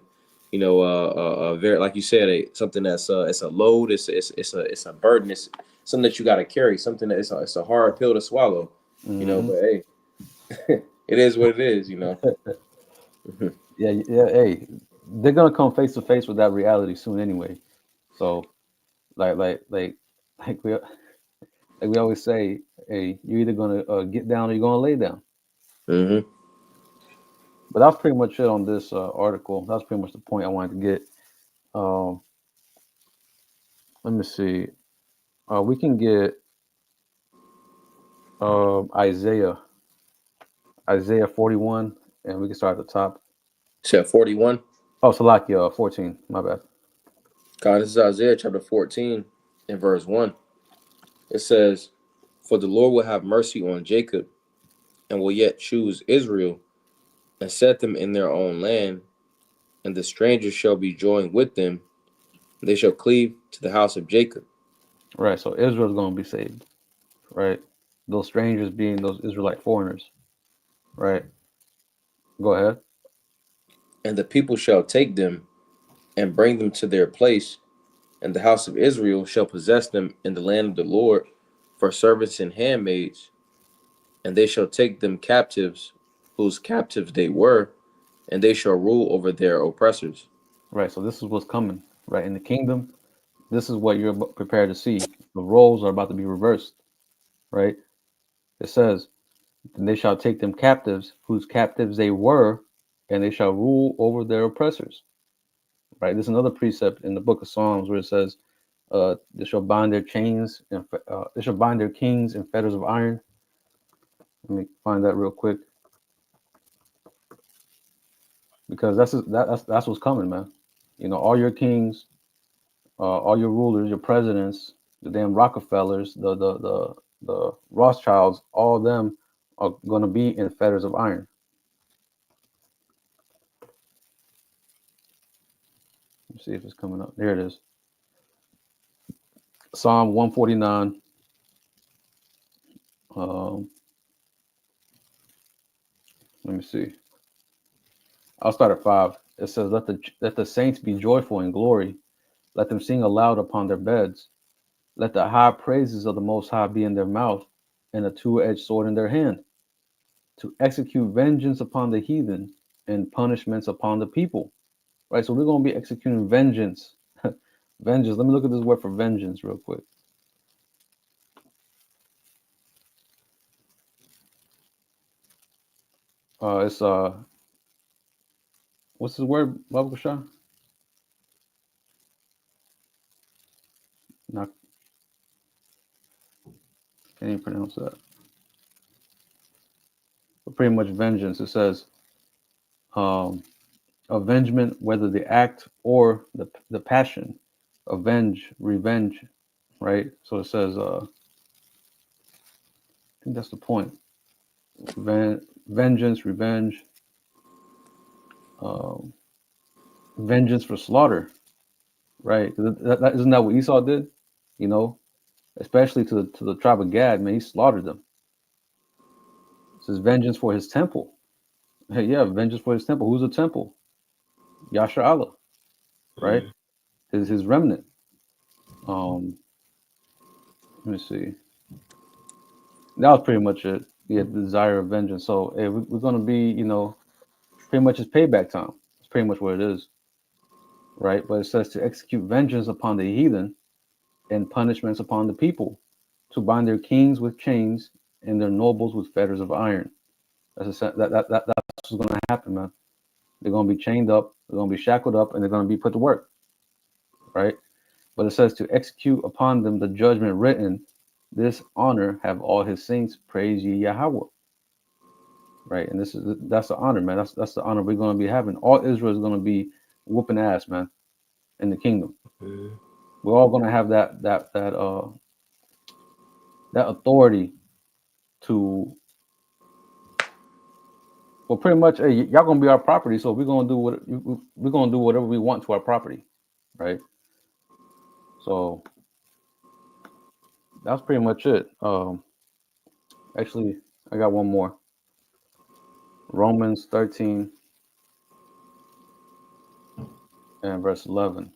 very, like you said, something that's it's a load, it's a burden, it's something that you got to carry, something that it's a hard pill to swallow, Hmm. but hey, it is what it is. Yeah, yeah. Hey, they're gonna come face to face with that reality soon anyway. So, like, like, like, like we always say, hey, you're either gonna get down or you're gonna lay down. Hmm. But that's pretty much it on this article. That's pretty much the point I wanted to get. Um, let me see. We can get Isaiah, Isaiah 41, and we can start at the top. Chapter 41. Oh, Salakia 14. My bad. God, this is Isaiah chapter 14 and verse 1. It says, for the Lord will have mercy on Jacob and will yet choose Israel and set them in their own land, and the strangers shall be joined with them. They shall cleave to the house of Jacob, Right. So Israel's gonna be saved. Right. Those strangers being those Israelite foreigners. Right. Go ahead. and the people shall take them and bring them to their place, and the house of Israel shall possess them in the land of the Lord for servants and handmaids, and they shall take them captives, whose captives they were, and they shall rule over their oppressors. Right. So this is what's coming. Right. In the kingdom, this is what you're prepared to see. The roles are about to be reversed. Right. It says, "And they shall take them captives, whose captives they were, and they shall rule over their oppressors." Right. There's another precept in the book of Psalms where it says, "They shall bind their chains and they shall bind their kings in fetters of iron." Let me find that real quick because that's what's coming, man. All your kings, all your rulers, your presidents, the damn Rockefellers, the Rothschilds, all of them are going to be in fetters of iron. Let's see if it's coming up. There it is. Psalm 149. Um, let me see. I'll start at 5. It says, let the saints be joyful in glory. Let them sing aloud upon their beds. Let the high praises of the Most High be in their mouth, and a two-edged sword in their hand, to execute vengeance upon the heathen and punishments upon the people. Right? So we're going to be executing vengeance. Vengeance. Let me look at this word for vengeance real quick. It's what's the word, Baba Shah? Not can't even pronounce that. But pretty much vengeance. It says um, avengement, whether the act or the passion, avenge, revenge. Right. So it says. I think that's the point. Vengeance, revenge, um, vengeance for slaughter. Right. Isn't that what Esau did? You know, especially to the tribe of Gad. Man, he slaughtered them. It says vengeance for his temple. Hey, yeah, vengeance for his temple. Who's the temple? Yasha Allah, right? Mhm. His remnant. Um, let me see. That was pretty much it. Yeah, the desire of vengeance. So hey, we're gonna be, pretty much it's payback time. It's pretty much what it is, right? But it says to execute vengeance upon the heathen and punishments upon the people, to bind their kings with chains and their nobles with fetters of iron. That's what's gonna happen, man. They're gonna be chained up, they're gonna be shackled up, and they're gonna be put to work, right? But it says to execute upon them the judgment written, This honor have all his saints praise ye Yahweh. Right, and that's the honor, man. That's the honor we're going to be having. All Israel is going to be whooping ass, man, in the kingdom. Mhm. We're all going to have that authority to, well, pretty much, hey, y'all gonna be our property, so we're gonna do we're gonna do whatever we want to our property, right? So that's pretty much it. Actually, I got one more. Romans 13 and verse 11,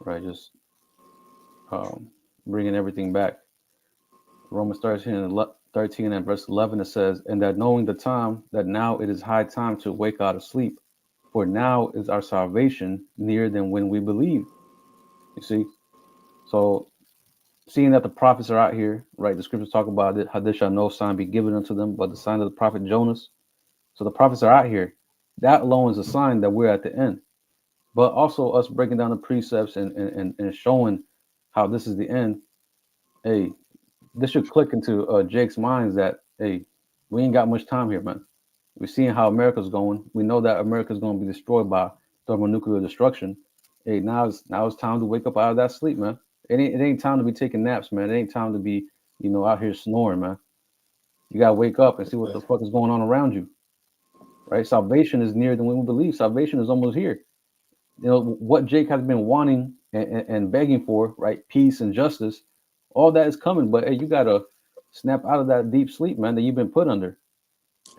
right? Just um, bringing everything back. Romans 13 and verse 11, it says, "And that knowing the time, that now it is high time to wake out of sleep, for now is our salvation nearer than when we believed." You see, so seeing that the prophets are out here, right? The scriptures talk about it, how there shall no sign be given unto them but the sign of the prophet Jonas. So the prophets are out here. That alone is a sign that we're at the end. But also us breaking down the precepts and showing how this is the end. Hey, this should click into Jake's minds that, hey, we ain't got much time here, man. We're seeing how America's going. We know that America's going to be destroyed by thermonuclear destruction. Hey, now it's time to wake up out of that sleep, man. It ain't time to be taking naps, man. It ain't time to be, out here snoring, man. You gotta wake up and see what the fuck is going on around you, right? Salvation is nearer than we believe. Salvation is almost here. What Jake has been wanting and begging for, right? Peace and justice, all that is coming. But hey, you gotta snap out of that deep sleep, man, that you've been put under,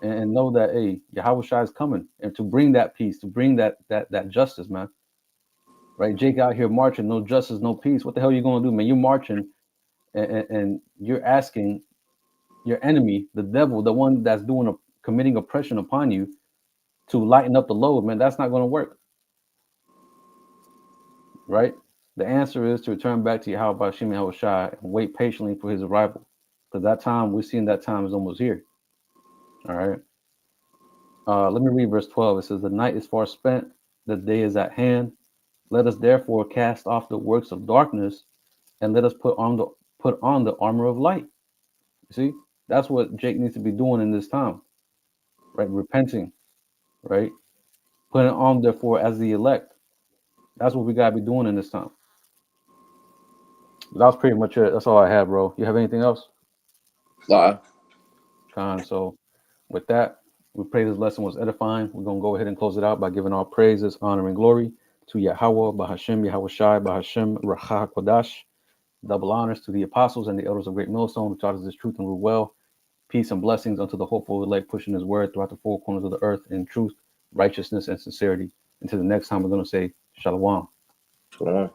and know that, hey, Yahweh Shai is coming, and to bring that peace, to bring that justice, man. Right? Jake out here marching, no justice, no peace. What the hell are you gonna do, man? You're marching and you're asking your enemy, the devil, the one that's committing oppression upon you, to lighten up the load, man. That's not gonna work, right? The answer is to return back to Yahweh Bashim Yahweh Shai and wait patiently for his arrival. Because that time, we're seeing that time is almost here. All right. Let me read verse 12. It says, "The night is far spent, the day is at hand. Let us therefore cast off the works of darkness, and let us put on the armor of light." You see, that's what Jake needs to be doing in this time, right? Repenting, right? Putting on therefore as the elect. That's what we gotta be doing in this time. That was pretty much it. That's all I have, bro. You have anything else? Nah, Con. So with that, we pray this lesson was edifying. We're gonna go ahead and close it out by giving all praises, honor, and glory to Yahweh, Bahashem, Yahweh Shai, Bahashem, Raha Kodash. Double honors to the apostles and the elders of Great Millstone who taught us this truth and rule well. Peace and blessings unto the hopeful elect pushing his word throughout the four corners of the earth in truth, righteousness, and sincerity. Until the next time, we're going to say Shalom. shalom.